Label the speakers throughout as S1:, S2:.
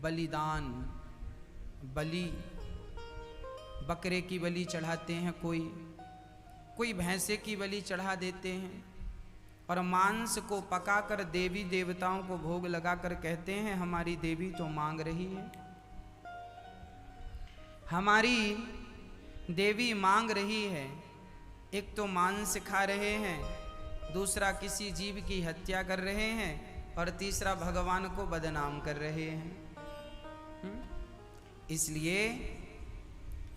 S1: बलिदान, बलि, बकरे की बलि चढ़ाते हैं, कोई भैंसे की बलि चढ़ा देते हैं और मांस को पकाकर देवी देवताओं को भोग लगाकर कहते हैं हमारी देवी तो मांग रही है, हमारी देवी मांग रही है। एक तो मांस खा रहे हैं, दूसरा किसी जीव की हत्या कर रहे हैं और तीसरा भगवान को बदनाम कर रहे हैं। इसलिए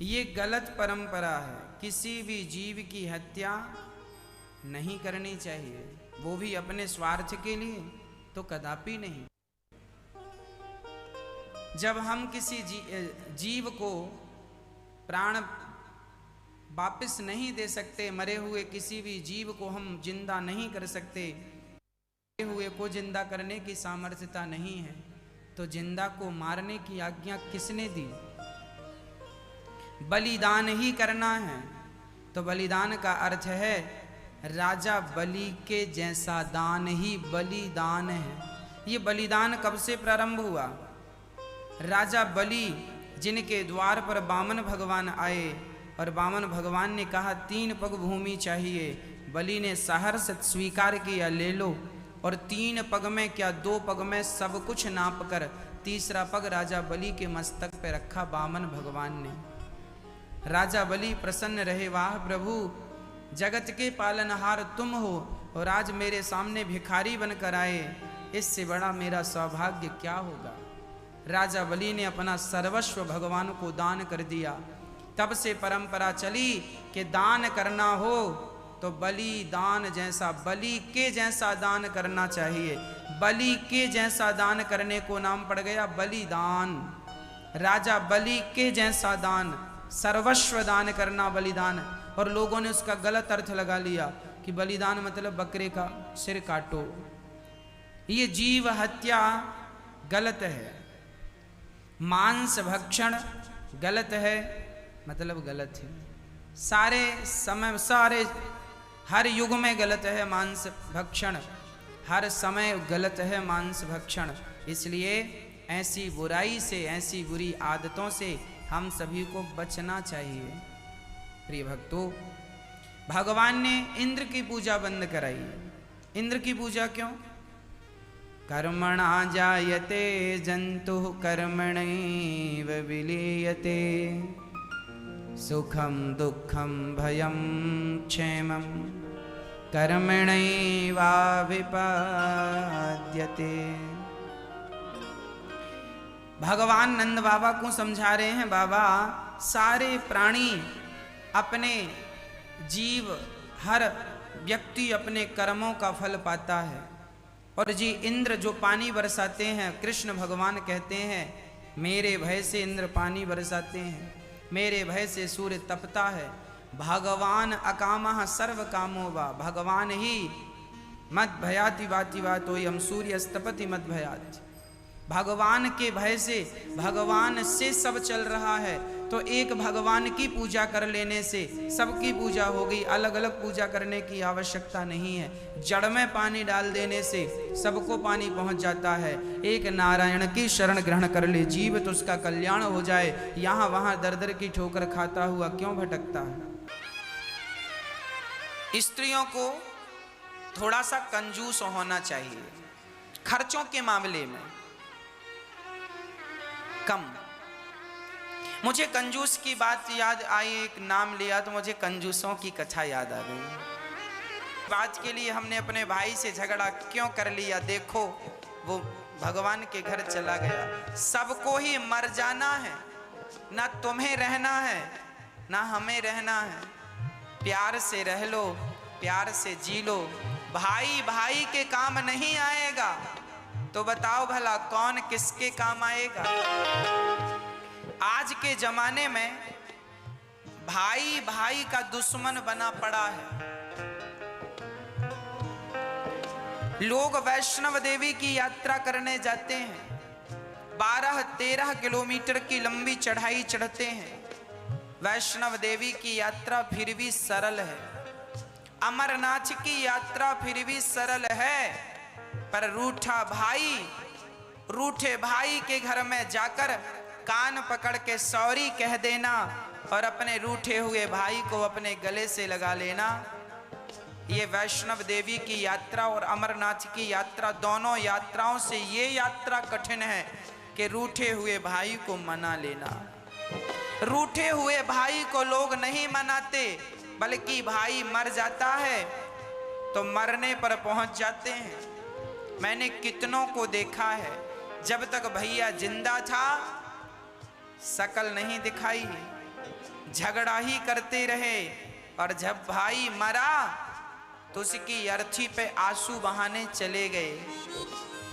S1: ये गलत परंपरा है। किसी भी जीव की हत्या नहीं करनी चाहिए, वो भी अपने स्वार्थ के लिए तो कदापि नहीं। जब हम किसी जीव को प्राण वापस नहीं दे सकते, मरे हुए किसी भी जीव को हम जिंदा नहीं कर सकते, मरे हुए को जिंदा करने की सामर्थ्यता नहीं है, तो जिंदा को मारने की आज्ञा किसने दी? बलिदान ही करना है। तो बलिदान का अर्थ है राजा बलि के जैसा दान ही बलिदान है। ये बलिदान कब से प्रारंभ हुआ? राजा बलि जिनके द्वार पर वामन भगवान आए और वामन भगवान ने कहा 3 पग भूमि चाहिए, बलि ने सहर्ष स्वीकार किया, ले लो। और 3 पग में क्या 2 पग में सब कुछ नाप कर तीसरा पग राजा बलि के मस्तक पर रखा वामन भगवान ने। राजा बलि प्रसन्न रहे, वाह प्रभु, जगत के पालनहार तुम हो और आज मेरे सामने भिखारी बनकर आए, इससे बड़ा मेरा सौभाग्य क्या होगा। राजा बलि ने अपना सर्वस्व भगवान को दान कर दिया। तब से परंपरा चली कि दान करना हो तो बलिदान जैसा, बलि के जैसा दान करना चाहिए। बलि के जैसा दान करने को नाम पड़ गया बलिदान। राजा बलि के जैसा दान, सर्वस्व दान करना बलिदान। और लोगों ने उसका गलत अर्थ लगा लिया कि बलिदान मतलब बकरे का सिर काटो। ये जीव हत्या गलत है, मांस भक्षण गलत है, मतलब गलत है। सारे समय, सारे हर युग में गलत है मांस भक्षण, हर समय गलत है मांस भक्षण। इसलिए ऐसी बुराई से, ऐसी बुरी आदतों से हम सभी को बचना चाहिए। प्रिय भक्तों, भगवान ने इंद्र की पूजा बंद कराई। इंद्र की पूजा क्यों? कर्मणा जायते जंतु कर्मणैव विलीयते, सुखम दुखम भयम क्षेमम कर्मणैवाभिपद्यते। भगवान नंद बाबा को समझा रहे हैं, बाबा सारे प्राणी अपने जीव, हर व्यक्ति अपने कर्मों का फल पाता है। और जी इंद्र जो पानी बरसाते हैं, कृष्ण भगवान कहते हैं मेरे भय से इंद्र पानी बरसाते हैं, मेरे भय से सूर्य तपता है। भगवान अकामः सर्व कामो वा, भगवान ही मद भयाति वाति वातो यम सूर्यस्तपति मद भयाति। भगवान के भय से, भगवान से सब चल रहा है। तो एक भगवान की पूजा कर लेने से सबकी पूजा हो गई, अलग अलग पूजा करने की आवश्यकता नहीं है। जड़ में पानी डाल देने से सबको पानी पहुंच जाता है। एक नारायण की शरण ग्रहण कर ले जीव तो उसका कल्याण हो जाए। यहाँ वहां दर दर की ठोकर खाता हुआ क्यों भटकता है? स्त्रियों को थोड़ा सा कंजूस होना चाहिए, खर्चों के मामले में कम। मुझे कंजूस की बात याद आई, एक नाम लिया तो मुझे कंजूसों की कथा याद आ गई। बात के लिए हमने अपने भाई से झगड़ा क्यों कर लिया? देखो वो भगवान के घर चला गया। सबको ही मर जाना है, ना तुम्हें रहना है ना हमें रहना है। प्यार से रह लो, प्यार से जी लो। भाई भाई के काम नहीं आएगा तो बताओ भला कौन किसके काम आएगा? आज के जमाने में भाई भाई का दुश्मन बना पड़ा है। लोग वैष्णव देवी की यात्रा करने जाते हैं, 12-13 किलोमीटर की लंबी चढ़ाई चढ़ते हैं। वैष्णव देवी की यात्रा फिर भी सरल है, अमरनाथ की यात्रा फिर भी सरल है, पर रूठा भाई रूठे भाई के घर में जाकर कान पकड़ के सॉरी कह देना और अपने रूठे हुए भाई को अपने गले से लगा लेना। ये वैष्णव देवी की यात्रा और अमरनाथ की यात्रा, दोनों यात्राओं से ये यात्रा कठिन है कि रूठे हुए भाई को मना लेना। रूठे हुए भाई को लोग नहीं मनाते, बल्कि भाई मर जाता है तो मरने पर पहुंच जाते हैं। मैंने कितनों को देखा है, जब तक भैया जिंदा था शकल नहीं दिखाई, झगड़ा ही करते रहे, और जब भाई मरा तो उसकी अर्थी पे आंसू बहाने चले गए।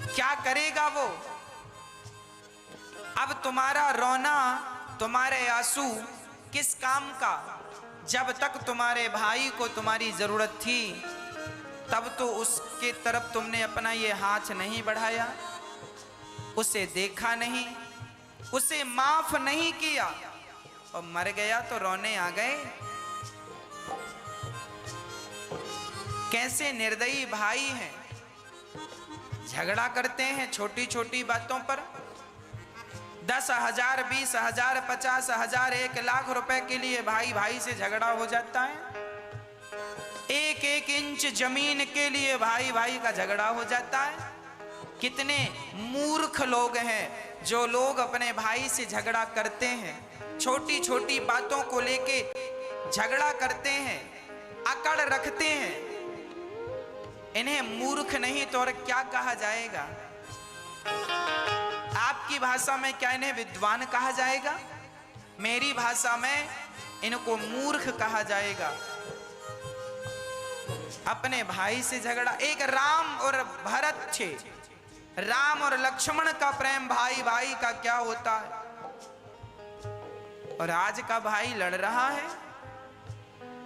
S1: क्या करेगा वो? अब तुम्हारा रोना, तुम्हारे आंसू किस काम का? जब तक तुम्हारे भाई को तुम्हारी जरूरत थी तब तो उसके तरफ तुमने अपना ये हाथ नहीं बढ़ाया, उसे देखा नहीं, उसे माफ नहीं किया, और मर गया तो रोने आ गए। कैसे निर्दयी भाई हैं, झगड़ा करते हैं छोटी छोटी बातों पर। 10,000, 20,000, 50,000, 1,00,000 रुपए के लिए भाई भाई से झगड़ा हो जाता है। 1-1 इंच जमीन के लिए भाई भाई का झगड़ा हो जाता है। कितने मूर्ख लोग हैं जो लोग अपने भाई से झगड़ा करते हैं, छोटी छोटी बातों को लेके झगड़ा करते हैं, अकड़ रखते हैं। इन्हें मूर्ख नहीं तो और क्या कहा जाएगा? आपकी भाषा में क्या इन्हें विद्वान कहा जाएगा? मेरी भाषा में इनको मूर्ख कहा जाएगा। अपने भाई से झगड़ा। एक राम और भरत थे, राम और लक्ष्मण का प्रेम भाई भाई का क्या होता है, और आज का भाई लड़ रहा है।